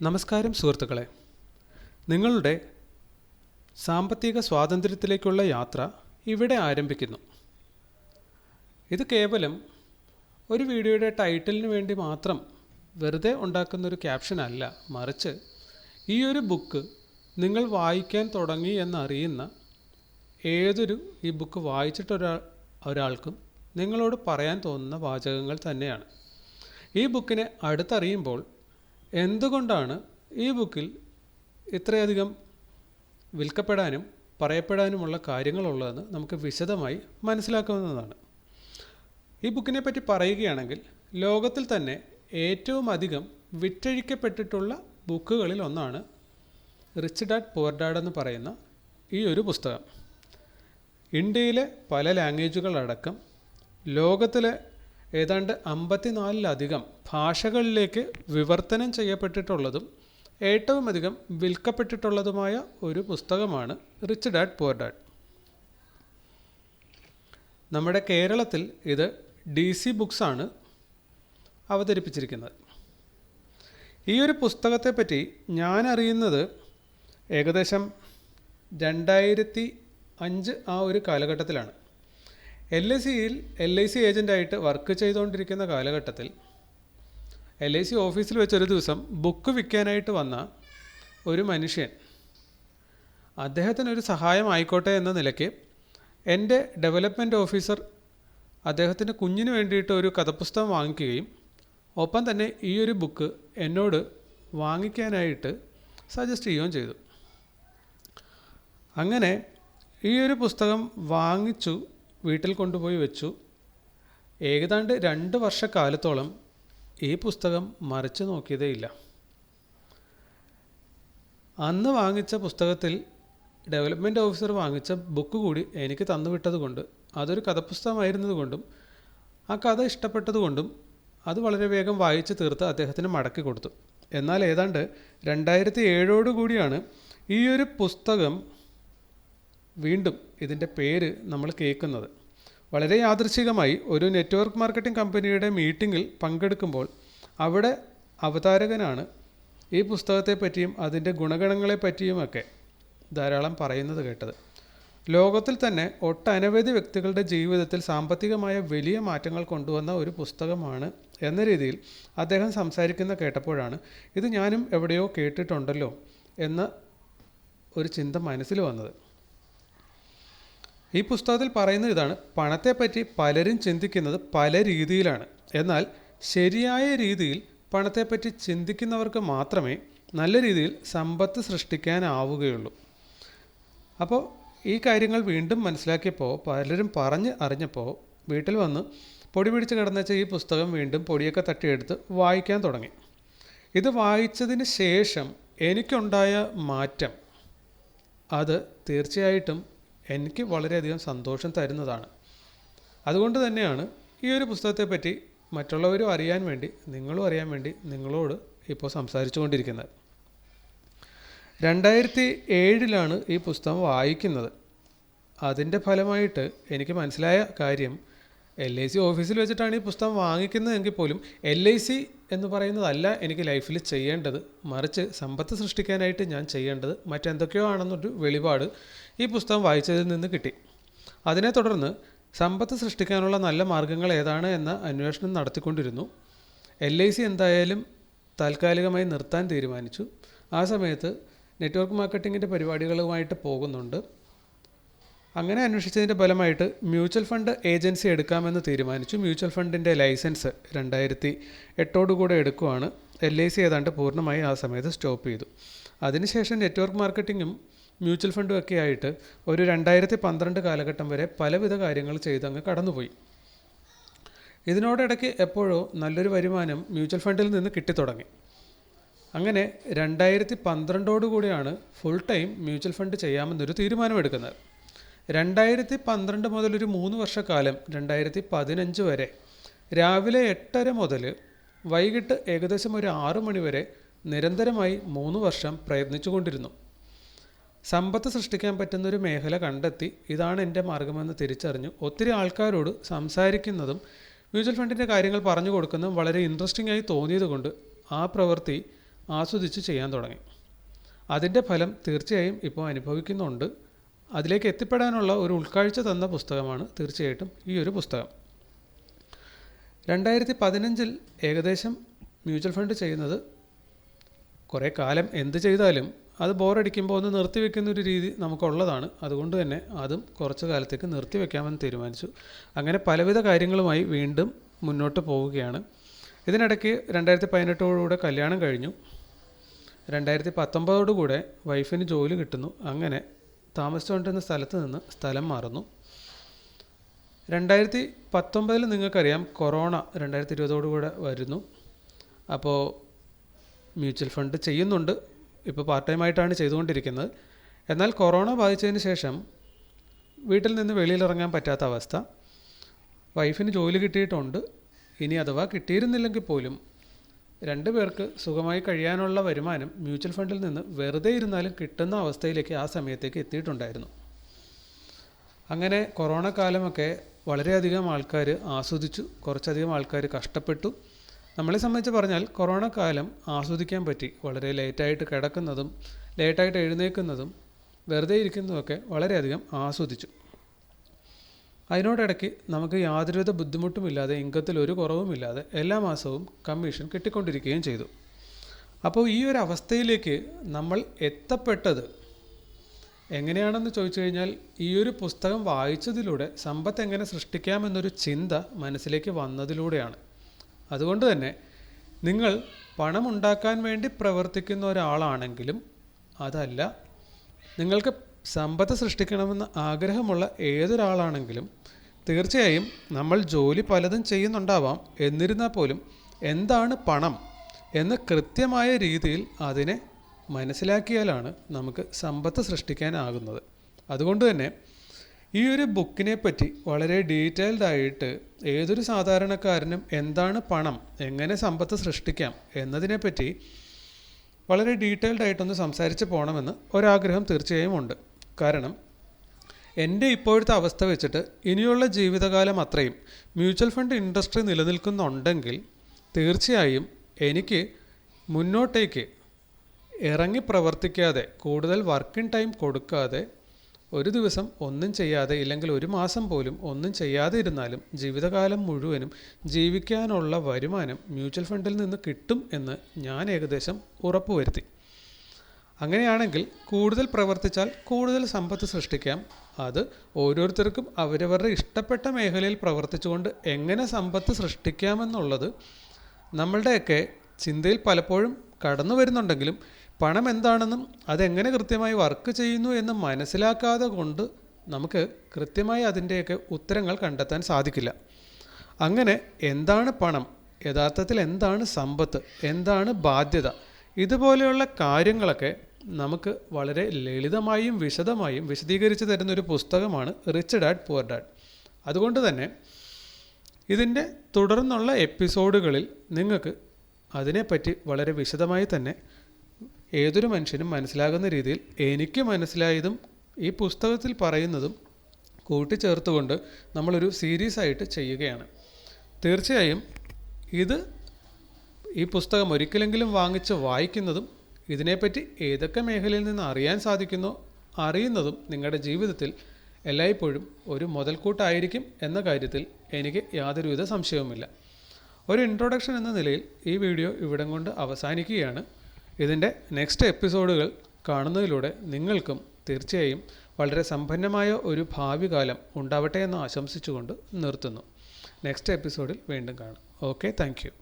നമസ്കാരം സുഹൃത്തുക്കളെ, നിങ്ങളുടെ സാമ്പത്തിക സ്വാതന്ത്ര്യത്തിലേക്കുള്ള യാത്ര ഇവിടെ ആരംഭിക്കുന്നു. ഇത് കേവലം ഒരു വീഡിയോയുടെ ടൈറ്റിലിന് വേണ്ടി മാത്രം വെറുതെ ഉണ്ടാക്കുന്നൊരു ക്യാപ്ഷൻ അല്ല, മറിച്ച് ഈ ഒരു ബുക്ക് നിങ്ങൾ വായിക്കാൻ തുടങ്ങി എന്നറിയുന്ന ഏതൊരു ഈ ബുക്ക് ഒരാൾക്കും നിങ്ങളോട് പറയാൻ തോന്നുന്ന വാചകങ്ങൾ തന്നെയാണ്. ഈ ബുക്കിനെ അടുത്തറിയുമ്പോൾ എന്തുകൊണ്ടാണ് ഈ ബുക്കിൽ ഇത്രയധികം വിൽക്കപ്പെടാനും പറയപ്പെടാനുമുള്ള കാര്യങ്ങളുള്ളതെന്ന് നമുക്ക് വിശദമായി മനസ്സിലാക്കാവുന്നതാണ്. ഈ ബുക്കിനെ പറ്റി പറയുകയാണെങ്കിൽ ലോകത്തിൽ തന്നെ ഏറ്റവും അധികം വിറ്റഴിക്കപ്പെട്ടിട്ടുള്ള ബുക്കുകളിൽ ഒന്നാണ് റിച്ച് ഡാഡ് പുവർ ഡാഡ് എന്ന് പറയുന്ന ഈ ഒരു പുസ്തകം. ഇന്ത്യയിലെ പല ലാംഗ്വേജുകളടക്കം ലോകത്തിലെ ഏതാണ്ട് 54-ലധികം ഭാഷകളിലേക്ക് വിവർത്തനം ചെയ്യപ്പെട്ടിട്ടുള്ളതും ഏറ്റവും അധികം വിൽക്കപ്പെട്ടിട്ടുള്ളതുമായ ഒരു പുസ്തകമാണ് റിച്ച് ഡാഡ് പുവർ ഡാഡ്. നമ്മുടെ കേരളത്തിൽ ഇത് DC ബുക്സാണ് അവതരിപ്പിച്ചിരിക്കുന്നത്. ഈ ഒരു പുസ്തകത്തെപ്പറ്റി ഞാൻ അറിയുന്നത് ഏകദേശം 2005 ആ ഒരു കാലഘട്ടത്തിലാണ്. LIC ഏജൻ്റായിട്ട് വർക്ക് ചെയ്തുകൊണ്ടിരിക്കുന്ന കാലഘട്ടത്തിൽ LIC ഓഫീസിൽ വെച്ചൊരു ദിവസം ബുക്ക് വിൽക്കാനായിട്ട് വന്ന ഒരു മനുഷ്യൻ, അദ്ദേഹത്തിനൊരു സഹായം ആയിക്കോട്ടെ എന്ന നിലയ്ക്ക് എൻ്റെ ഡെവലപ്മെൻറ്റ് ഓഫീസർ അദ്ദേഹത്തിൻ്റെ കുഞ്ഞിന് വേണ്ടിയിട്ട് ഒരു കഥപുസ്തകം വാങ്ങിക്കുകയും ഒപ്പം തന്നെ ഈ ഒരു ബുക്ക് എന്നോട് വാങ്ങിക്കാനായിട്ട് സജസ്റ്റ് ചെയ്യുകയും ചെയ്തു. അങ്ങനെ ഈ ഒരു പുസ്തകം വാങ്ങിച്ചു, വീട്ടിൽ കൊണ്ടുപോയി വെച്ചു. ഏതാണ്ട് 2 വർഷക്കാലത്തോളം ഈ പുസ്തകം മറിച്ച് നോക്കിയതേയില്ല. അന്ന് വാങ്ങിച്ച പുസ്തകത്തിൽ ഡെവലപ്മെൻറ്റ് ഓഫീസർ വാങ്ങിച്ച ബുക്ക് കൂടി എനിക്ക് തന്നുവിട്ടത് കൊണ്ട്, അതൊരു കഥപുസ്തകമായിരുന്നത് കൊണ്ടും ആ കഥ ഇഷ്ടപ്പെട്ടതുകൊണ്ടും അത് വളരെ വേഗം വായിച്ച് തീർത്ത് അദ്ദേഹത്തിന് മടക്കി കൊടുത്തു. എന്നാൽ ഏതാണ്ട് 2007 ഈ ഒരു പുസ്തകം വീണ്ടും ഇതിൻ്റെ പേര് നമ്മൾ കേൾക്കുന്നത്. വളരെ യാദൃച്ഛികമായി ഒരു നെറ്റ്വർക്ക് മാർക്കറ്റിംഗ് കമ്പനിയുടെ മീറ്റിങ്ങിൽ പങ്കെടുക്കുമ്പോൾ അവിടെ അവതാരകനാണ് ഈ പുസ്തകത്തെപ്പറ്റിയും അതിൻ്റെ ഗുണഗണങ്ങളെപ്പറ്റിയുമൊക്കെ ധാരാളം പറയുന്നത് കേട്ടത്. ലോകത്തിൽ തന്നെ ഒട്ടനവധി വ്യക്തികളുടെ ജീവിതത്തിൽ സാമ്പത്തികമായ വലിയ മാറ്റങ്ങൾ കൊണ്ടുവന്ന ഒരു പുസ്തകമാണ് എന്ന രീതിയിൽ അദ്ദേഹം സംസാരിക്കുന്ന കേട്ടപ്പോഴാണ് ഇത് ഞാനും എവിടെയോ കേട്ടിട്ടുണ്ടല്ലോ എന്ന ഒരു ചിന്ത മനസ്സിൽ വന്നത്. ഈ പുസ്തകത്തിൽ പറയുന്നത് ഇതാണ്: പണത്തെപ്പറ്റി പലരും ചിന്തിക്കുന്നത് പല രീതിയിലാണ്. എന്നാൽ ശരിയായ രീതിയിൽ പണത്തെപ്പറ്റി ചിന്തിക്കുന്നവർക്ക് മാത്രമേ നല്ല രീതിയിൽ സമ്പത്ത് സൃഷ്ടിക്കാനാവുകയുള്ളൂ. അപ്പോൾ ഈ കാര്യങ്ങൾ വീണ്ടും മനസ്സിലാക്കിയപ്പോൾ, പലരും പറഞ്ഞ് അറിഞ്ഞപ്പോൾ വീട്ടിൽ വന്ന് പൊടി പിടിച്ച് കിടന്നുവെച്ച ഈ പുസ്തകം വീണ്ടും പൊടിയൊക്കെ തട്ടിയെടുത്ത് വായിക്കാൻ തുടങ്ങി. ഇത് വായിച്ചതിന് ശേഷം എനിക്കുണ്ടായ മാറ്റം അത് തീർച്ചയായിട്ടും എനിക്ക് വളരെയധികം സന്തോഷം തരുന്നതാണ്. അതുകൊണ്ട് തന്നെയാണ് ഈ ഒരു പുസ്തകത്തെപ്പറ്റി മറ്റുള്ളവരും അറിയാൻ വേണ്ടി, നിങ്ങളും അറിയാൻ വേണ്ടി നിങ്ങളോട് ഇപ്പോൾ സംസാരിച്ചു കൊണ്ടിരിക്കുന്നത്. 2007 ഈ പുസ്തകം വായിക്കുന്നത്. അതിൻ്റെ ഫലമായിട്ട് എനിക്ക് മനസ്സിലായ കാര്യം, LIC ഓഫീസിൽ വെച്ചിട്ടാണ് ഈ പുസ്തകം വാങ്ങിക്കുന്നതെങ്കിൽ പോലും LIC എന്ന് പറയുന്നതല്ല എനിക്ക് ലൈഫിൽ ചെയ്യേണ്ടത്, മറിച്ച് സമ്പത്ത് സൃഷ്ടിക്കാനായിട്ട് ഞാൻ ചെയ്യേണ്ടത് മറ്റെന്തൊക്കെയോ ആണെന്നൊരു വെളിപാട് ഈ പുസ്തകം വായിച്ചതിൽ നിന്ന് കിട്ടി. അതിനെ തുടർന്ന് സമ്പത്ത് സൃഷ്ടിക്കാനുള്ള നല്ല മാർഗ്ഗങ്ങൾ ഏതാണ് എന്ന അന്വേഷണം നടത്തിക്കൊണ്ടിരുന്നു. LIC എന്തായാലും താൽക്കാലികമായി നിർത്താൻ തീരുമാനിച്ചു. ആ സമയത്ത് നെറ്റ്വർക്ക് മാർക്കറ്റിങ്ങിൻ്റെ പരിപാടികളുമായിട്ട് പോകുന്നുണ്ട്. അങ്ങനെ അന്വേഷിച്ചതിൻ്റെ ഫലമായിട്ട് മ്യൂച്വൽ ഫണ്ട് ഏജൻസി എടുക്കാമെന്ന് തീരുമാനിച്ചു. മ്യൂച്വൽ ഫണ്ടിൻ്റെ ലൈസൻസ് 2008 എടുക്കുവാണ്. LIC ഏതാണ്ട് പൂർണ്ണമായി ആ സമയത്ത് സ്റ്റോപ്പ് ചെയ്തു. അതിനുശേഷം നെറ്റ്വർക്ക് മാർക്കറ്റിങ്ങും മ്യൂച്വൽ ഫണ്ടും ഒക്കെ ആയിട്ട് ഒരു 2012 കാലഘട്ടം വരെ പലവിധ കാര്യങ്ങൾ ചെയ്തങ്ങ് കടന്നുപോയി. ഇതിനോടിടയ്ക്ക് എപ്പോഴോ നല്ലൊരു വരുമാനം മ്യൂച്വൽ ഫണ്ടിൽ നിന്ന് കിട്ടിത്തുടങ്ങി. അങ്ങനെ 2012 ഫുൾ ടൈം മ്യൂച്വൽ ഫണ്ട് ചെയ്യാമെന്നൊരു തീരുമാനമെടുക്കുന്നത്. 2012 മുതൽ ഒരു 3 വർഷക്കാലം 2015 വരെ രാവിലെ 8:30 മുതൽ വൈകിട്ട് ഏകദേശം ഒരു 6 മണി വരെ നിരന്തരമായി 3 വർഷം പ്രയത്നിച്ചു കൊണ്ടിരുന്നു. സമ്പത്ത് സൃഷ്ടിക്കാൻ പറ്റുന്നൊരു മേഖല കണ്ടെത്തി ഇതാണ് എൻ്റെ മാർഗ്ഗമെന്ന് തിരിച്ചറിഞ്ഞു. ഒത്തിരി ആൾക്കാരോട് സംസാരിക്കുന്നതും മ്യൂച്വൽ ഫണ്ടിൻ്റെ കാര്യങ്ങൾ പറഞ്ഞു കൊടുക്കുന്നതും വളരെ ഇൻട്രസ്റ്റിംഗ് ആയി തോന്നിയത് കൊണ്ട് ആ പ്രവൃത്തി ആസ്വദിച്ച് ചെയ്യാൻ തുടങ്ങി. അതിൻ്റെ ഫലം തീർച്ചയായും ഇപ്പോൾ അനുഭവിക്കുന്നുണ്ട്. അതിലേക്ക് എത്തിപ്പെടാനുള്ള ഒരു ഉൾക്കാഴ്ച തന്ന പുസ്തകമാണ് തീർച്ചയായിട്ടും ഈ ഒരു പുസ്തകം. 2015 ഏകദേശം മ്യൂച്വൽ ഫണ്ട് ചെയ്യുന്നത് കുറേ കാലം എന്ത് ചെയ്താലും അത് ബോറടിക്കുമ്പോൾ ഒന്ന് നിർത്തിവെക്കുന്ന ഒരു രീതി നമുക്കുള്ളതാണ്. അതുകൊണ്ട് തന്നെ അതും കുറച്ച് കാലത്തേക്ക് നിർത്തിവെക്കാമെന്ന് തീരുമാനിച്ചു. അങ്ങനെ പലവിധ കാര്യങ്ങളുമായി വീണ്ടും മുന്നോട്ട് പോവുകയാണ്. ഇതിനിടയ്ക്ക് 2018 കല്യാണം കഴിഞ്ഞു. 2019 വൈഫിന് ജോലി കിട്ടുന്നു. അങ്ങനെ താമസിച്ചുകൊണ്ടിരുന്ന സ്ഥലത്ത് നിന്ന് സ്ഥലം മാറുന്നു. 2019 നിങ്ങൾക്കറിയാം കൊറോണ 2020 വരുന്നു. അപ്പോൾ മ്യൂച്വൽ ഫണ്ട് ചെയ്യുന്നുണ്ട്, ഇപ്പോൾ പാർട്ട് ടൈം ആയിട്ടാണ് ചെയ്തുകൊണ്ടിരിക്കുന്നത്. എന്നാൽ കൊറോണ ബാധിച്ചതിന് ശേഷം വീട്ടിൽ നിന്ന് വെളിയിലിറങ്ങാൻ പറ്റാത്ത അവസ്ഥ. വൈഫിന് ജോലി കിട്ടിയിട്ടുണ്ട്. ഇനി അഥവാ കിട്ടിയിരുന്നില്ലെങ്കിൽ പോലും 2 പേർക്ക് സുഖമായി കഴിയാനുള്ള വരുമാനം മ്യൂച്വൽ ഫണ്ടിൽ നിന്ന് വെറുതെ ഇരുന്നാലും കിട്ടുന്ന അവസ്ഥയിലേക്ക് ആ സമയത്തേക്ക് എത്തിയിട്ടുണ്ടായിരുന്നു. അങ്ങനെ കൊറോണ കാലമൊക്കെ വളരെയധികം ആൾക്കാർ ആസ്വദിച്ചു, കുറച്ചധികം ആൾക്കാർ കഷ്ടപ്പെട്ടു. നമ്മളെ സംബന്ധിച്ച് പറഞ്ഞാൽ കൊറോണ കാലം ആസ്വദിക്കാൻ പറ്റി. വളരെ ലേറ്റായിട്ട് കിടക്കുന്നതും ലേറ്റായിട്ട് എഴുന്നേൽക്കുന്നതും വെറുതെ ഇരിക്കുന്നതുമൊക്കെ വളരെയധികം ആസ്വദിച്ചു. അതിനോടിടയ്ക്ക് നമുക്ക് യാതൊരുവിധ ബുദ്ധിമുട്ടുമില്ലാതെ, ഇൻകത്തിൽ ഒരു കുറവുമില്ലാതെ എല്ലാ മാസവും കമ്മീഷൻ കിട്ടിക്കൊണ്ടിരിക്കുകയും ചെയ്തു. അപ്പോൾ ഈ ഒരു അവസ്ഥയിലേക്ക് നമ്മൾ എത്തപ്പെട്ടത് എങ്ങനെയാണെന്ന് ചോദിച്ചു കഴിഞ്ഞാൽ, ഈ ഒരു പുസ്തകം വായിച്ചതിലൂടെ സമ്പത്ത് എങ്ങനെ സൃഷ്ടിക്കാമെന്നൊരു ചിന്ത മനസ്സിലേക്ക് വന്നതിലൂടെയാണ്. അതുകൊണ്ട് തന്നെ നിങ്ങൾ പണമുണ്ടാക്കാൻ വേണ്ടി പ്രവർത്തിക്കുന്ന ഒരാളാണെങ്കിലും, അതല്ല നിങ്ങൾക്ക് സമ്പത്ത് സൃഷ്ടിക്കണമെന്ന് ആഗ്രഹമുള്ള ഏതൊരാളാണെങ്കിലും, തീർച്ചയായും നമ്മൾ ജോലി പലതും ചെയ്യുന്നുണ്ടാവാം. എന്നിരുന്നാൽ പോലും എന്താണ് പണം എന്ന് കൃത്യമായ രീതിയിൽ അതിനെ മനസ്സിലാക്കിയാലാണ് നമുക്ക് സമ്പത്ത് സൃഷ്ടിക്കാനാകുന്നത്. അതുകൊണ്ട് തന്നെ ഈ ഒരു ബുക്കിനെ പറ്റി വളരെ ഡീറ്റെയിൽഡ് ആയിട്ട് ഏതൊരു സാധാരണക്കാരനും എന്താണ് പണം, എങ്ങനെ സമ്പത്ത് സൃഷ്ടിക്കാം എന്നതിനെപ്പറ്റി വളരെ ഡീറ്റെയിൽഡ് ആയിട്ടൊന്ന് സംസാരിച്ച് പോകണമെന്ന് ഒരാഗ്രഹം തീർച്ചയായും ഉണ്ട്. കാരണം എൻ്റെ ഇപ്പോഴത്തെ അവസ്ഥ വെച്ചിട്ട് ഇനിയുള്ള ജീവിതകാലം അത്രയും മ്യൂച്വൽ ഫണ്ട് ഇൻഡസ്ട്രി നിലനിൽക്കുന്നുണ്ടെങ്കിൽ തീർച്ചയായും എനിക്ക് മുന്നോട്ടേക്ക് ഇറങ്ങി പ്രവർത്തിക്കാതെ, കൂടുതൽ വർക്കിംഗ് ടൈം കൊടുക്കാതെ, ഒരു ദിവസം ഒന്നും ചെയ്യാതെ, ഇല്ലെങ്കിൽ ഒരു മാസം പോലും ഒന്നും ചെയ്യാതെ ഇരുന്നാലും ജീവിതകാലം മുഴുവനും ജീവിക്കാനുള്ള വരുമാനം മ്യൂച്വൽ ഫണ്ടിൽ നിന്ന് കിട്ടും എന്ന് ഞാൻ ഏകദേശം ഉറപ്പുവരുത്തി. അങ്ങനെയാണെങ്കിൽ കൂടുതൽ പ്രവർത്തിച്ചാൽ കൂടുതൽ സമ്പത്ത് സൃഷ്ടിക്കാം. അത് ഓരോരുത്തർക്കും അവരവരുടെ ഇഷ്ടപ്പെട്ട മേഖലയിൽ പ്രവർത്തിച്ചുകൊണ്ട് എങ്ങനെ സമ്പത്ത് സൃഷ്ടിക്കാമെന്നുള്ളത് നമ്മളുടെയൊക്കെ ചിന്തയിൽ പലപ്പോഴും കടന്നു വരുന്നുണ്ടെങ്കിലും, പണം എന്താണെന്നും അതെങ്ങനെ കൃത്യമായി വർക്ക് ചെയ്യുന്നു എന്ന് മനസ്സിലാക്കാതെ കൊണ്ട് നമുക്ക് കൃത്യമായി അതിൻ്റെയൊക്കെ ഉത്തരങ്ങൾ കണ്ടെത്താൻ സാധിക്കില്ല. അങ്ങനെ എന്താണ് പണം, യഥാർത്ഥത്തിൽ എന്താണ് സമ്പത്ത്, എന്താണ് ബാധ്യത, ഇതുപോലെയുള്ള കാര്യങ്ങളൊക്കെ നമുക്ക് വളരെ ലളിതമായും വിശദമായും വിശദീകരിച്ച് തരുന്നൊരു പുസ്തകമാണ് റിച്ച് ഡാഡ് പുവർ ഡാഡ്. അതുകൊണ്ട് തന്നെ ഇതിൻ്റെ തുടർന്നുള്ള എപ്പിസോഡുകളിൽ നിങ്ങൾക്ക് അതിനെപ്പറ്റി വളരെ വിശദമായി തന്നെ ഏതൊരു മനുഷ്യനും മനസ്സിലാകുന്ന രീതിയിൽ എനിക്ക് മനസ്സിലായതും ഈ പുസ്തകത്തിൽ പറയുന്നതും കൂട്ടിച്ചേർത്തുകൊണ്ട് നമ്മളൊരു സീരീസ് ആയിട്ട് ചെയ്യുകയാണ്. തീർച്ചയായും ഈ പുസ്തകം ഒരിക്കലെങ്കിലും വാങ്ങിച്ച് വായിക്കുന്നതും ഇതിനെപ്പറ്റി ഏതൊക്കെ മേഖലയിൽ നിന്ന് അറിയാൻ സാധിക്കുന്നോ അറിയുന്നതും നിങ്ങളുടെ ജീവിതത്തിൽ എല്ലായ്പ്പോഴും ഒരു മുതൽക്കൂട്ടായിരിക്കും എന്ന കാര്യത്തിൽ എനിക്ക് യാതൊരുവിധ സംശയവുമില്ല. ഒരു ഇൻട്രൊഡക്ഷൻ എന്ന നിലയിൽ ഈ വീഡിയോ ഇവിടം കൊണ്ട് അവസാനിക്കുകയാണ്. ഇതിൻ്റെ നെക്സ്റ്റ് എപ്പിസോഡുകൾ കാണുന്നതിലൂടെ നിങ്ങൾക്കും തീർച്ചയായും വളരെ സമ്പന്നമായ ഒരു ഭാവി കാലം ഉണ്ടാവട്ടെ എന്ന് ആശംസിച്ചുകൊണ്ട് നിർത്തുന്നു. നെക്സ്റ്റ് എപ്പിസോഡിൽ വീണ്ടും കാണാം. Okay, thank you.